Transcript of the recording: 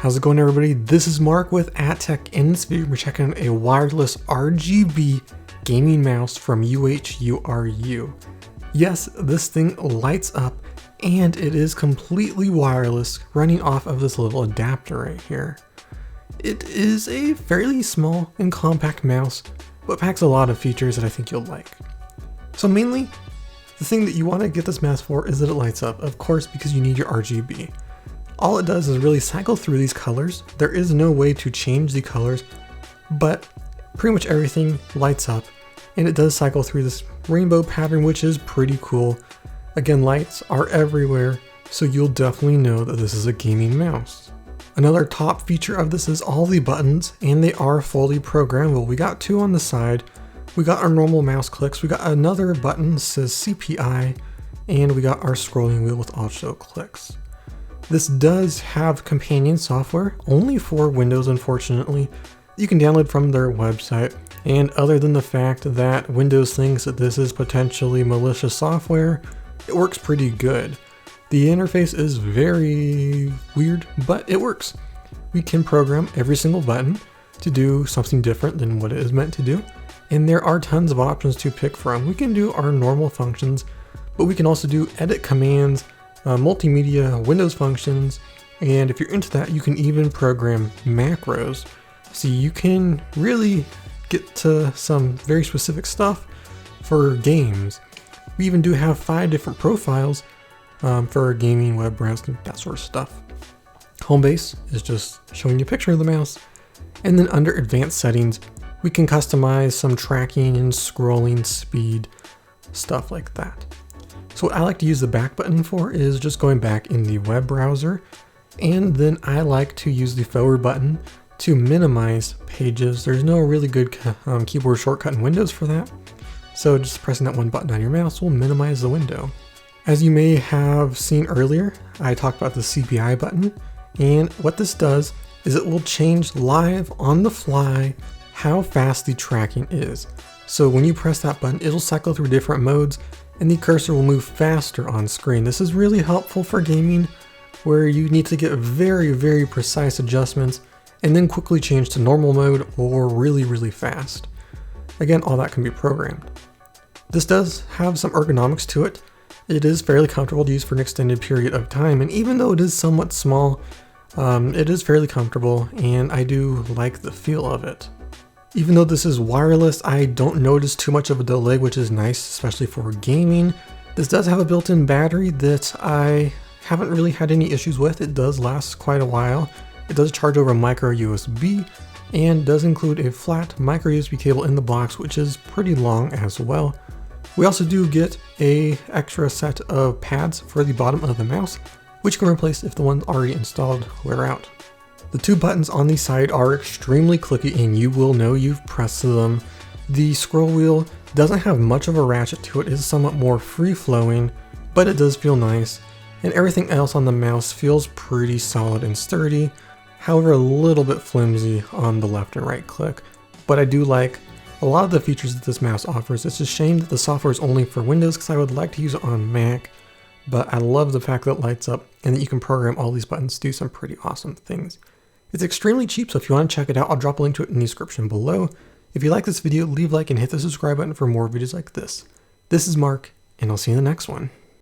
How's it going, everybody? This is Mark with AtTech. In this video, we're checking out a wireless RGB gaming mouse from UHURU. Yes, this thing lights up and it is completely wireless, running off of this little adapter right here. It is a fairly small and compact mouse, but packs a lot of features that I think you'll like. So mainly, the thing that you want to get this mouse for is that it lights up, of course, because you need your RGB. All it does is really cycle through these colors. There is no way to change the colors, but pretty much everything lights up, and it does cycle through this rainbow pattern, which is pretty cool. Again, lights are everywhere, so you'll definitely know that this is a gaming mouse. Another top feature of this is all the buttons, and they are fully programmable. We got two on the side. We got our normal mouse clicks. We got another button that says CPI, and we got our scrolling wheel with also clicks. This does have companion software, only for Windows, unfortunately. You can download from their website, and other than the fact that Windows thinks that this is potentially malicious software, it works pretty good. The interface is very weird, but it works. We can program every single button to do something different than what it is meant to do, and there are tons of options to pick from. We can do our normal functions, but we can also do edit commands, multimedia, Windows functions, and if you're into that, you can even program macros. So you can really get to some very specific stuff for games. We even do have 5 different profiles for gaming, web browsing, that sort of stuff. Home base is just showing you a picture of the mouse. And then under advanced settings, we can customize some tracking and scrolling speed, stuff like that. So what I like to use the back button for is just going back in the web browser, and then I like to use the forward button to minimize pages. There's no really good keyboard shortcut in Windows for that, so just pressing that one button on your mouse will minimize the window. As you may have seen earlier, I talked about the CPI button, and what this does is it will change live on the fly how fast the tracking is. So when you press that button, it'll cycle through different modes and the cursor will move faster on screen. This is really helpful for gaming where you need to get very precise adjustments and then quickly change to normal mode or really fast. Again, all that can be programmed. This does have some ergonomics to it. It is fairly comfortable to use for an extended period of time, and even though it is somewhat small, it is fairly comfortable and I do like the feel of it. Even though this is wireless, I don't notice too much of a delay, which is nice, especially for gaming. This does have a built-in battery that I haven't really had any issues with. It does last quite a while. It does charge over micro USB and does include a flat micro USB cable in the box, which is pretty long as well. We also do get an extra set of pads for the bottom of the mouse, which you can replace if the ones already installed wear out. The two buttons on the side are extremely clicky and you will know you've pressed them. The scroll wheel doesn't have much of a ratchet to it. It is somewhat more free-flowing, but it does feel nice. And everything else on the mouse feels pretty solid and sturdy, however a little bit flimsy on the left and right click. But I do like a lot of the features that this mouse offers. It's a shame that the software is only for Windows because I would like to use it on Mac, but I love the fact that it lights up and that you can program all these buttons to do some pretty awesome things. It's extremely cheap, so if you want to check it out, I'll drop a link to it in the description below. If you like this video, leave a like and hit the subscribe button for more videos like this. This is Mark, and I'll see you in the next one.